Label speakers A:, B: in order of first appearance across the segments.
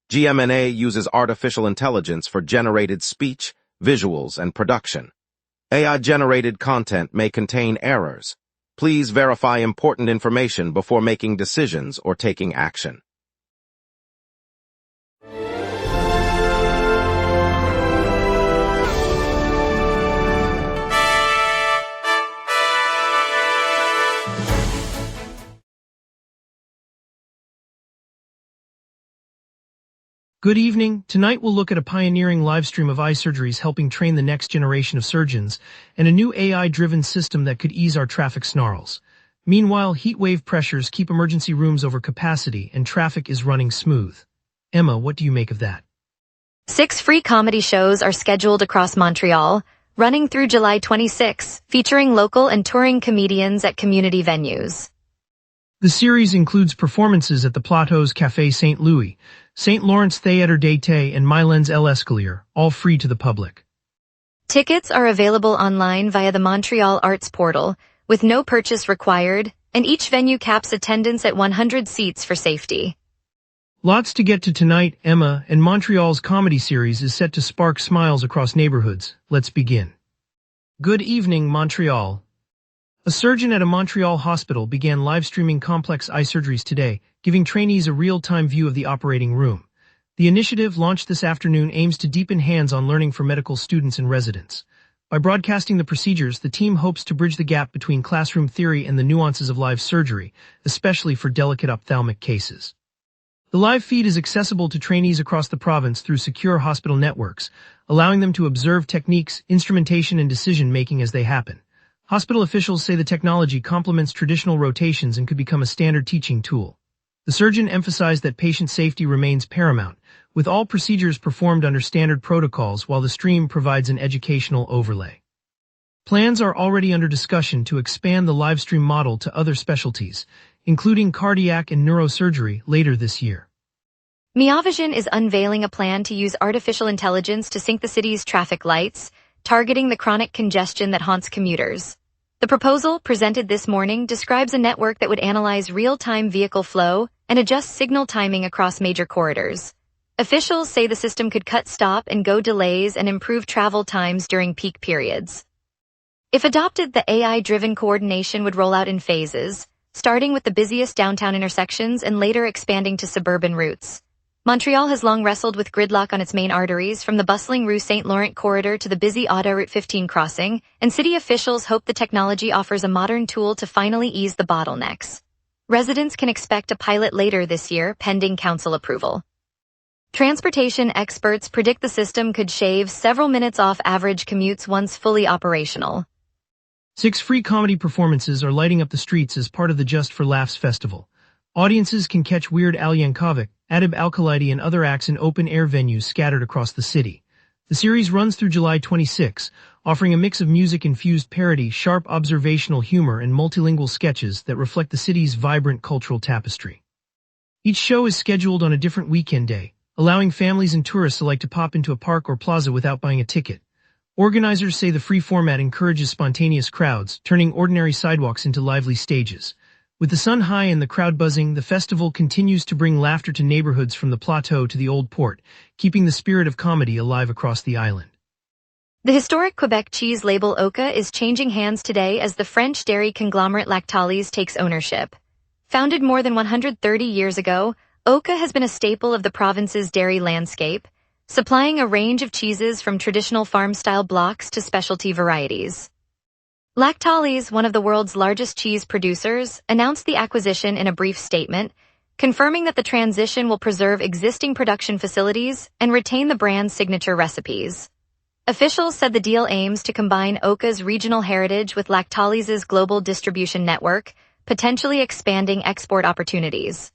A: GMNA uses artificial intelligence for generated speech, visuals, and production. AI-generated content may contain errors. Please verify important information before making decisions or taking action.
B: Good evening. Tonight we'll look at a pioneering livestream of eye surgeries helping train the next generation of surgeons and a new AI-driven system that could ease our traffic snarls. Meanwhile, heat wave pressures keep emergency rooms over capacity and traffic is running smooth. Emma, what do you make of that?
C: 6 free comedy shows are scheduled across Montreal, running through July 26, featuring local and touring comedians at community venues.
B: The series includes performances at the Plateau's Café St. Louis, St. Lawrence Theatre d'Été, and Mylène's L'Escalier, all free to the public.
C: Tickets are available online via the Montreal Arts Portal, with no purchase required, and each venue caps attendance at 100 seats for safety.
B: Lots to get to tonight, Emma, and Montreal's comedy series is set to spark smiles across neighborhoods. Let's begin. Good evening, Montreal. A surgeon at a Montreal hospital began live-streaming complex eye surgeries today, giving trainees a real-time view of the operating room. The initiative, launched this afternoon, aims to deepen hands-on learning for medical students and residents. By broadcasting the procedures, the team hopes to bridge the gap between classroom theory and the nuances of live surgery, especially for delicate ophthalmic cases. The live feed is accessible to trainees across the province through secure hospital networks, allowing them to observe techniques, instrumentation, and decision-making as they happen. Hospital officials say the technology complements traditional rotations and could become a standard teaching tool. The surgeon emphasized that patient safety remains paramount, with all procedures performed under standard protocols while the stream provides an educational overlay. Plans are already under discussion to expand the livestream model to other specialties, including cardiac and neurosurgery, later this year.
C: Meovision is unveiling a plan to use artificial intelligence to sync the city's traffic lights, targeting the chronic congestion that haunts commuters. The proposal, presented this morning, describes a network that would analyze real-time vehicle flow and adjust signal timing across major corridors. Officials say the system could cut stop-and-go delays and improve travel times during peak periods. If adopted, the AI-driven coordination would roll out in phases, starting with the busiest downtown intersections and later expanding to suburban routes. Montreal has long wrestled with gridlock on its main arteries, from the bustling Rue St. Laurent corridor to the busy Autoroute 15 crossing, and city officials hope the technology offers a modern tool to finally ease the bottlenecks. Residents can expect a pilot later this year, pending council approval. Transportation experts predict the system could shave several minutes off average commutes once fully operational.
B: 6 free comedy performances are lighting up the streets as part of the Just for Laughs festival. Audiences can catch Weird Al Yankovic, Adib Al-Khalidi, and other acts in open-air venues scattered across the city. The series runs through July 26, offering a mix of music-infused parody, sharp observational humor, and multilingual sketches that reflect the city's vibrant cultural tapestry. Each show is scheduled on a different weekend day, allowing families and tourists alike to pop into a park or plaza without buying a ticket. Organizers say the free format encourages spontaneous crowds, turning ordinary sidewalks into lively stages. With the sun high and the crowd buzzing, the festival continues to bring laughter to neighborhoods from the Plateau to the Old Port, keeping the spirit of comedy alive across the island.
C: The historic Quebec cheese label Oka is changing hands today as the French dairy conglomerate Lactalis takes ownership. Founded more than 130 years ago, Oka has been a staple of the province's dairy landscape, supplying a range of cheeses from traditional farm-style blocks to specialty varieties. Lactalis, one of the world's largest cheese producers, announced the acquisition in a brief statement, confirming that the transition will preserve existing production facilities and retain the brand's signature recipes. Officials said the deal aims to combine Oka's regional heritage with Lactalis's global distribution network, potentially expanding export opportunities.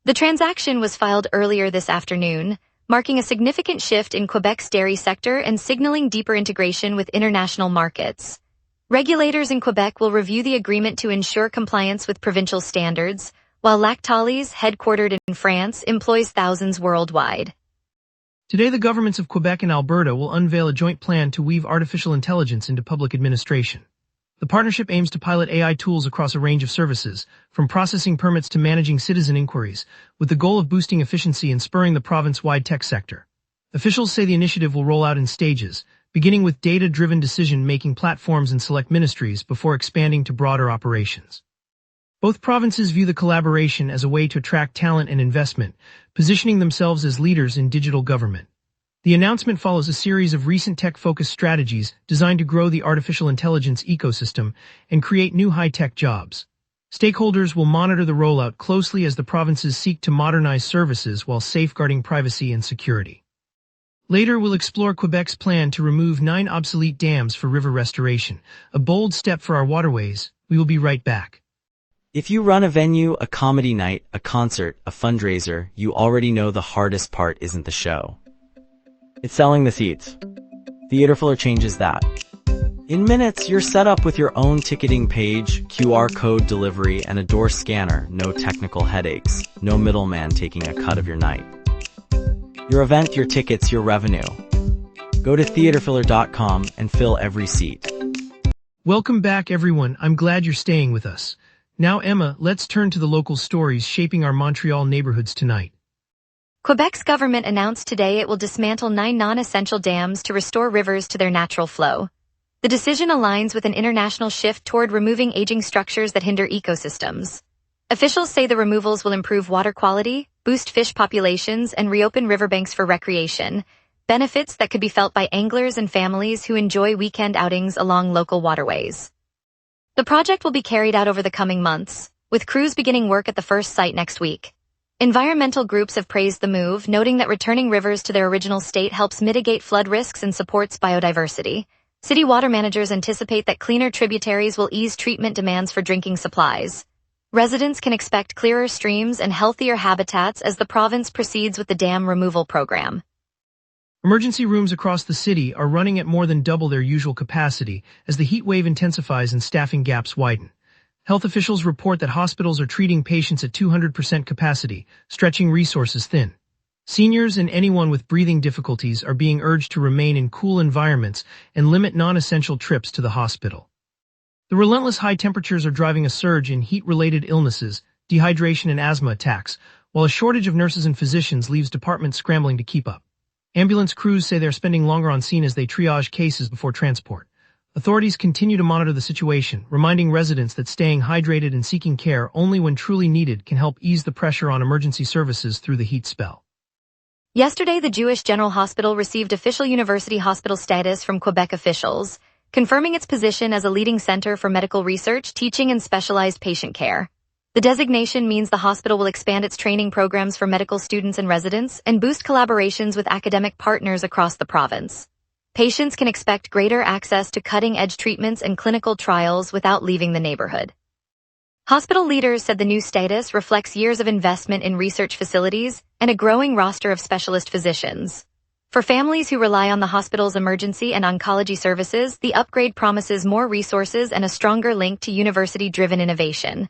C: The transaction was filed earlier this afternoon, marking a significant shift in Quebec's dairy sector and signaling deeper integration with international markets. Regulators in Quebec will review the agreement to ensure compliance with provincial standards, while Lactalis, headquartered in France, employs thousands worldwide.
B: Today, the governments of Quebec and Alberta will unveil a joint plan to weave artificial intelligence into public administration. The The partnership aims to pilot AI tools across a range of services, from processing permits to managing citizen inquiries, with the goal of boosting efficiency and spurring the province-wide tech sector. Officials say the initiative will roll out in stages, beginning with data-driven decision-making platforms in select ministries before expanding to broader operations. Both provinces view the collaboration as a way to attract talent and investment, positioning themselves as leaders in digital government. The announcement follows a series of recent tech-focused strategies designed to grow the artificial intelligence ecosystem and create new high-tech jobs. Stakeholders will monitor the rollout closely as the provinces seek to modernize services while safeguarding privacy and security. Later, we'll explore Quebec's plan to remove 9 obsolete dams for river restoration, a bold step for our waterways. We will be right back.
D: If you run a venue, a comedy night, a concert, a fundraiser, you already know the hardest part isn't the show. It's selling the seats. Theaterfiller changes that. In minutes, you're set up with your own ticketing page, QR code delivery, and a door scanner. No technical headaches. No middleman taking a cut of your night. Your event, your tickets, your revenue. Go to theaterfiller.com and fill every seat.
B: Welcome back, everyone. I'm glad you're staying with us. Now, Emma, let's turn to the local stories shaping our Montreal neighborhoods tonight.
C: Quebec's government announced today it will dismantle 9 non-essential dams to restore rivers to their natural flow. The decision aligns with an international shift toward removing aging structures that hinder ecosystems. Officials say the removals will improve water quality, boost fish populations, and reopen riverbanks for recreation, benefits that could be felt by anglers and families who enjoy weekend outings along local waterways. The project will be carried out over the coming months, with crews beginning work at the first site next week. Environmental groups have praised the move, noting that returning rivers to their original state helps mitigate flood risks and supports biodiversity. City water managers anticipate that cleaner tributaries will ease treatment demands for drinking supplies. Residents can expect clearer streams and healthier habitats as the province proceeds with the dam removal program.
B: Emergency rooms across the city are running at more than double their usual capacity as the heat wave intensifies and staffing gaps widen. Health officials report that hospitals are treating patients at 200% capacity, stretching resources thin. Seniors and anyone with breathing difficulties are being urged to remain in cool environments and limit non-essential trips to the hospital. The relentless high temperatures are driving a surge in heat-related illnesses, dehydration and asthma attacks, while a shortage of nurses and physicians leaves departments scrambling to keep up. Ambulance crews say they're spending longer on scene as they triage cases before transport. Authorities continue to monitor the situation, reminding residents that staying hydrated and seeking care only when truly needed can help ease the pressure on emergency services through the heat spell.
C: Yesterday, the Jewish General Hospital received official university hospital status from Quebec officials, confirming its position as a leading center for medical research, teaching, and specialized patient care. The designation means the hospital will expand its training programs for medical students and residents and boost collaborations with academic partners across the province. Patients can expect greater access to cutting-edge treatments and clinical trials without leaving the neighborhood. Hospital leaders said the new status reflects years of investment in research facilities and a growing roster of specialist physicians. For families who rely on the hospital's emergency and oncology services, the upgrade promises more resources and a stronger link to university-driven innovation.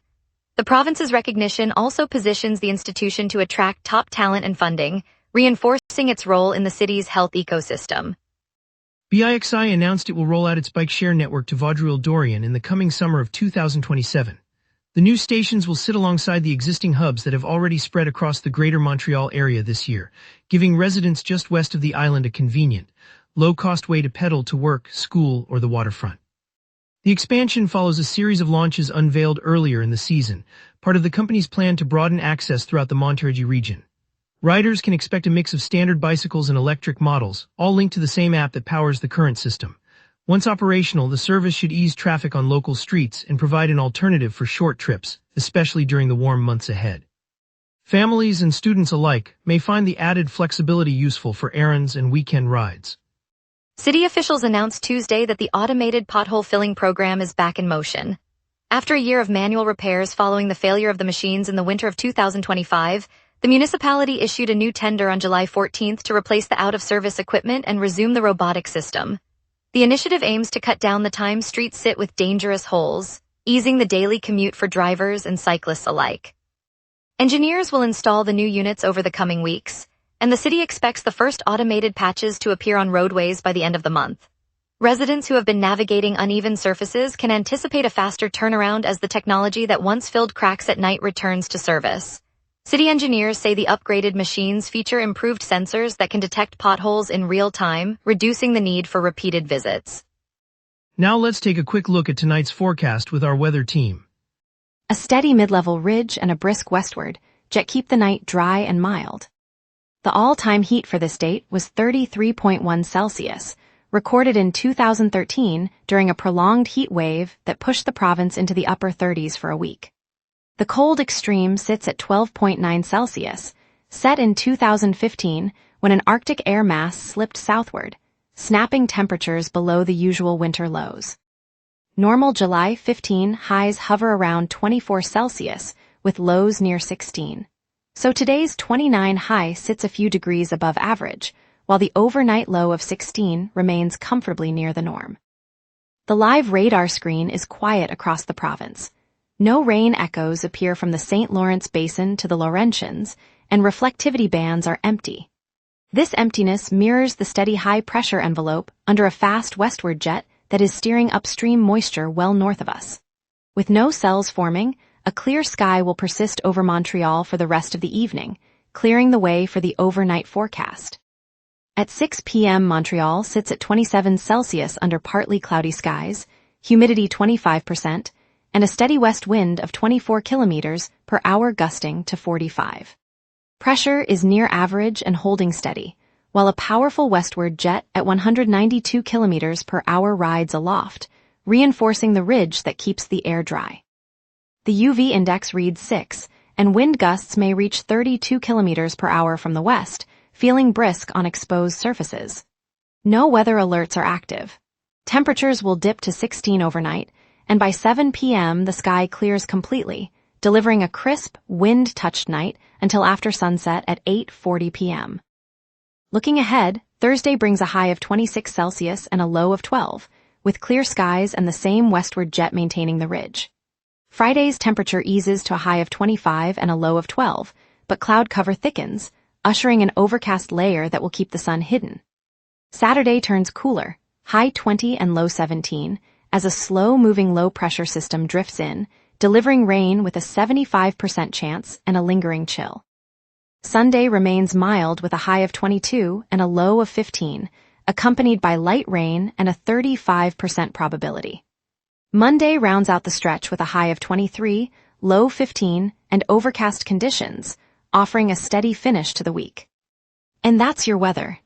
C: The province's recognition also positions the institution to attract top talent and funding, reinforcing its role in the city's health ecosystem.
B: BIXI announced it will roll out its bike share network to Vaudreuil-Dorion in the coming summer of 2027. The new stations will sit alongside the existing hubs that have already spread across the greater Montreal area this year, giving residents just west of the island a convenient, low-cost way to pedal to work, school, or the waterfront. The expansion follows a series of launches unveiled earlier in the season, part of the company's plan to broaden access throughout the Montérégie region. Riders can expect a mix of standard bicycles and electric models, all linked to the same app that powers the current system. Once operational, the service should ease traffic on local streets and provide an alternative for short trips, especially during the warm months ahead. Families and students alike may find the added flexibility useful for errands and weekend rides.
C: City officials announced Tuesday that the automated pothole filling program is back in motion. After a year of manual repairs following the failure of the machines in the winter of 2025, the municipality issued a new tender on July 14th to replace the out-of-service equipment and resume the robotic system. The initiative aims to cut down the time streets sit with dangerous holes, easing the daily commute for drivers and cyclists alike. Engineers will install the new units over the coming weeks, and the city expects the first automated patches to appear on roadways by the end of the month. Residents who have been navigating uneven surfaces can anticipate a faster turnaround as the technology that once filled cracks at night returns to service. City engineers say the upgraded machines feature improved sensors that can detect potholes in real time, reducing the need for repeated visits.
B: Now let's take a quick look at tonight's forecast with our weather team.
E: A steady mid-level ridge and a brisk westward jet keep the night dry and mild. The all-time heat for this date was 33.1 Celsius, recorded in 2013 during a prolonged heat wave that pushed the province into the upper 30s for a week. The cold extreme sits at 12.9 Celsius, set in 2015 when an Arctic air mass slipped southward, snapping temperatures below the usual winter lows. Normal July 15 highs hover around 24 Celsius, with lows near 16. So today's 29 high sits a few degrees above average, while the overnight low of 16 remains comfortably near the norm. The live radar screen is quiet across the province. No rain echoes appear from the St. Lawrence Basin to the Laurentians, and reflectivity bands are empty. This emptiness mirrors the steady high-pressure envelope under a fast westward jet that is steering upstream moisture well north of us. With no cells forming, a clear sky will persist over Montreal for the rest of the evening, clearing the way for the overnight forecast. At 6 p.m. Montreal sits at 27 Celsius under partly cloudy skies, humidity 25%, and a steady west wind of 24 kilometers per hour gusting to 45. Pressure is near average and holding steady, while a powerful westward jet at 192 kilometers per hour rides aloft, reinforcing the ridge that keeps the air dry. The UV index reads 6, and wind gusts may reach 32 kilometers per hour from the west, feeling brisk on exposed surfaces. No weather alerts are active. Temperatures will dip to 16 overnight, and by 7 p.m. the sky clears completely, delivering a crisp, wind-touched night until after sunset at 8:40 p.m. Looking ahead, Thursday brings a high of 26 Celsius and a low of 12, with clear skies and the same westward jet maintaining the ridge. Friday's temperature eases to a high of 25 and a low of 12, but cloud cover thickens, ushering an overcast layer that will keep the sun hidden. Saturday turns cooler, high 20 and low 17, as a slow-moving low-pressure system drifts in, delivering rain with a 75% chance and a lingering chill. Sunday remains mild with a high of 22 and a low of 15, accompanied by light rain and a 35% probability. Monday rounds out the stretch with a high of 23, low 15, and overcast conditions, offering a steady finish to the week. And that's your weather.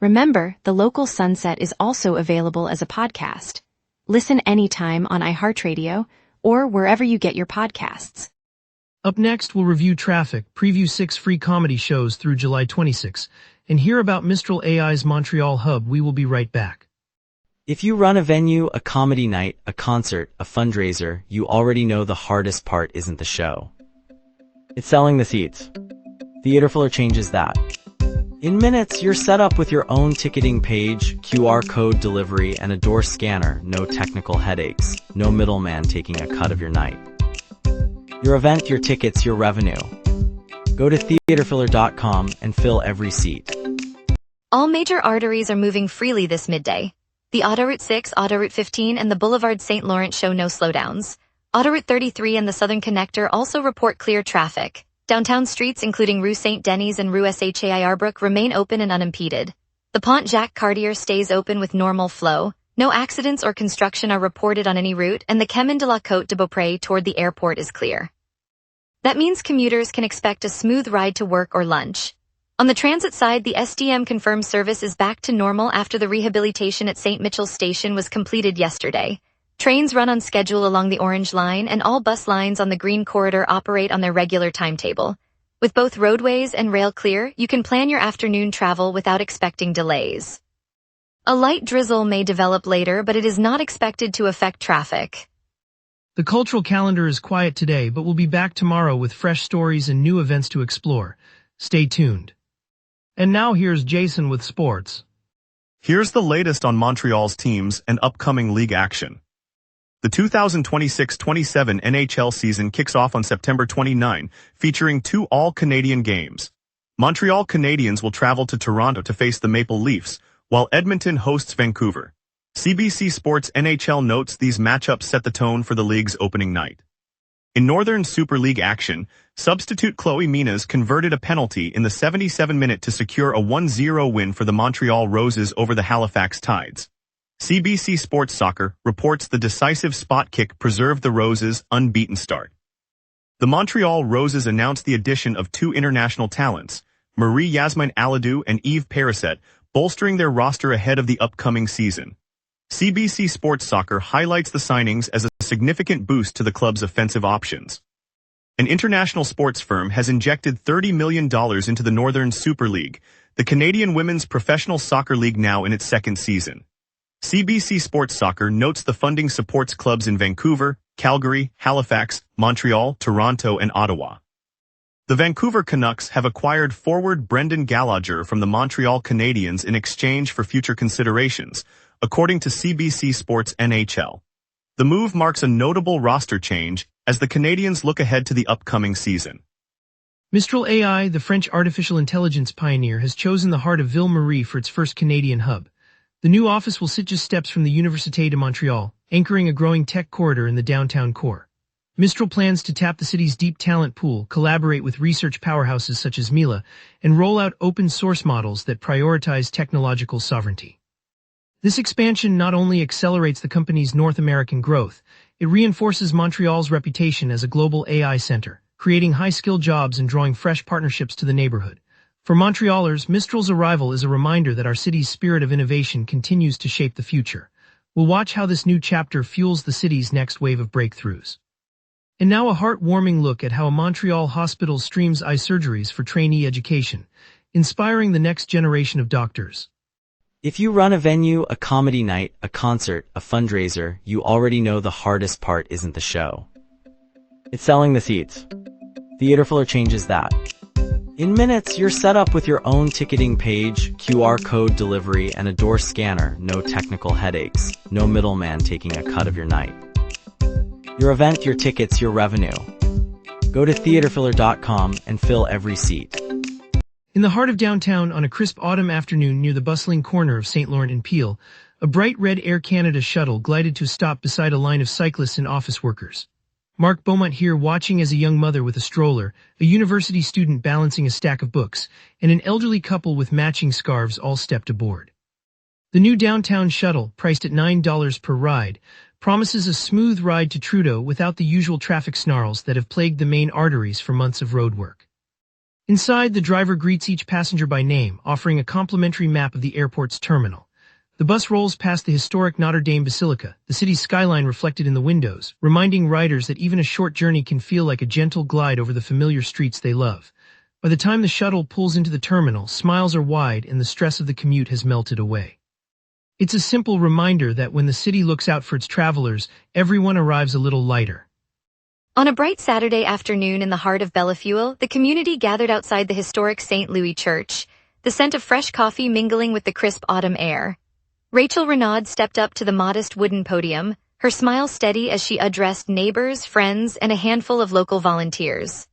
E: Remember, the local sunset is also available as a podcast. Listen anytime on iHeartRadio or wherever you get your podcasts.
B: Up next, we'll review traffic, preview 6 free comedy shows through July 26, and hear about Mistral AI's Montreal hub. We will be right back.
D: If you run a venue, a comedy night, a concert, a fundraiser, you already know the hardest part isn't the show. It's selling the seats. Theaterfiller changes that. In minutes, you're set up with your own ticketing page, QR code delivery, and a door scanner. No technical headaches. No middleman taking a cut of your night. Your event, your tickets, your revenue. Go to theaterfiller.com and fill every seat.
C: All major arteries are moving freely this midday. The Autoroute 6, Autoroute 15, and the Boulevard St. Lawrence show no slowdowns. Autoroute 33 and the Southern Connector also report clear traffic. Downtown streets, including Rue St. Denis and Rue Shai Arbrook, remain open and unimpeded. The Pont Jacques Cartier stays open with normal flow. No accidents or construction are reported on any route, and the Chemin de la Côte de Beaupré toward the airport is clear. That means commuters can expect a smooth ride to work or lunch. On the transit side, the SDM confirmed service is back to normal after the rehabilitation at St. Mitchell's Station was completed yesterday. Trains run on schedule along the Orange Line, and all bus lines on the Green Corridor operate on their regular timetable. With both roadways and rail clear, you can plan your afternoon travel without expecting delays. A light drizzle may develop later, but it is not expected to affect traffic.
B: The cultural calendar is quiet today, but we'll be back tomorrow with fresh stories and new events to explore. Stay tuned. And now here's Jason with sports.
F: Here's the latest on Montreal's teams and upcoming league action. The 2026-27 NHL season kicks off on September 29, featuring 2 all-Canadian games. Montreal Canadiens will travel to Toronto to face the Maple Leafs, while Edmonton hosts Vancouver. CBC Sports NHL notes these matchups set the tone for the league's opening night. In Northern Super League action, substitute Chloe Minas converted a penalty in the 77th minute to secure a 1-0 win for the Montreal Roses over the Halifax Tides. CBC Sports Soccer reports the decisive spot kick preserved the Roses' unbeaten start. The Montreal Roses announced the addition of two international talents, Marie-Yasmin Aladou and Yves Perisset, bolstering their roster ahead of the upcoming season. CBC Sports Soccer highlights the signings as a significant boost to the club's offensive options. An international sports firm has injected $30 million into the Northern Super League, the Canadian women's professional soccer league now in its second season. CBC Sports Soccer notes the funding supports clubs in Vancouver, Calgary, Halifax, Montreal, Toronto, and Ottawa. The Vancouver Canucks have acquired forward Brendan Gallagher from the Montreal Canadiens in exchange for future considerations, according to CBC Sports NHL. The move marks a notable roster change as the Canadiens look ahead to the upcoming season.
B: Mistral AI, the French artificial intelligence pioneer, has chosen the heart of Ville-Marie for its first Canadian hub. The new office will sit just steps from the Université de Montreal, anchoring a growing tech corridor in the downtown core. Mistral plans to tap the city's deep talent pool, collaborate with research powerhouses such as Mila, and roll out open-source models that prioritize technological sovereignty. This expansion not only accelerates the company's North American growth, it reinforces Montreal's reputation as a global AI center, creating high-skilled jobs and drawing fresh partnerships to the neighborhood. For Montrealers, Mistral's arrival is a reminder that our city's spirit of innovation continues to shape the future. We'll watch how this new chapter fuels the city's next wave of breakthroughs. And now a heartwarming look at how a Montreal hospital streams eye surgeries for trainee education, inspiring the next generation of doctors.
D: If you run a venue, a comedy night, a concert, a fundraiser, you already know the hardest part isn't the show. It's selling the seats. Theaterfiller changes that. In minutes, you're set up with your own ticketing page, QR code delivery, and a door scanner. No technical headaches, no middleman taking a cut of your night. Your event, your tickets, your revenue. Go to theaterfiller.com and fill every seat.
B: In the heart of downtown, on a crisp autumn afternoon near the bustling corner of St. Laurent and Peel, a bright red Air Canada shuttle glided to a stop beside a line of cyclists and office workers. Mark Beaumont here, watching as a young mother with a stroller, a university student balancing a stack of books, and an elderly couple with matching scarves all stepped aboard. The new downtown shuttle, priced at $9 per ride, promises a smooth ride to Trudeau without the usual traffic snarls that have plagued the main arteries for months of roadwork. Inside, the driver greets each passenger by name, offering a complimentary map of the airport's terminal. The bus rolls past the historic Notre Dame Basilica, the city's skyline reflected in the windows, reminding riders that even a short journey can feel like a gentle glide over the familiar streets they love. By the time the shuttle pulls into the terminal, smiles are wide and the stress of the commute has melted away. It's a simple reminder that when the city looks out for its travelers, everyone arrives a little lighter.
C: On a bright Saturday afternoon in the heart of Bellefeuille, the community gathered outside the historic St. Louis Church, the scent of fresh coffee mingling with the crisp autumn air. Rachel Renaud stepped up to the modest wooden podium, her smile steady as she addressed neighbors, friends, and a handful of local volunteers.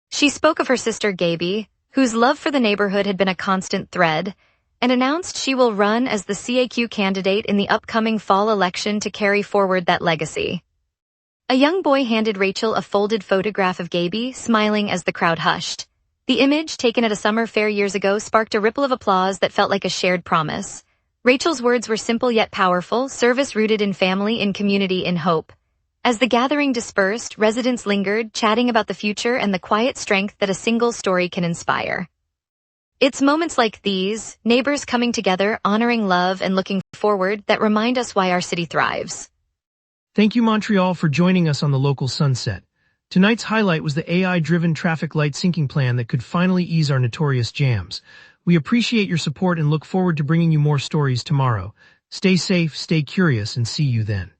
C: She spoke of her sister Gaby, whose love for the neighborhood had been a constant thread, and announced she will run as the CAQ candidate in the upcoming fall election to carry forward that legacy. A young boy handed Rachel a folded photograph of Gaby, smiling as the crowd hushed. The image, taken at a summer fair years ago, sparked a ripple of applause that felt like a shared promise. Rachel's words were simple yet powerful, service rooted in family, in community, in hope. As the gathering dispersed, residents lingered, chatting about the future and the quiet strength that a single story can inspire. It's moments like these, neighbors coming together, honoring love and looking forward, that remind us why our city thrives.
B: Thank you, Montreal, for joining us on the local sunset. Tonight's highlight was the AI-driven traffic light syncing plan that could finally ease our notorious jams. We appreciate your support and look forward to bringing you more stories tomorrow. Stay safe, stay curious, and see you then.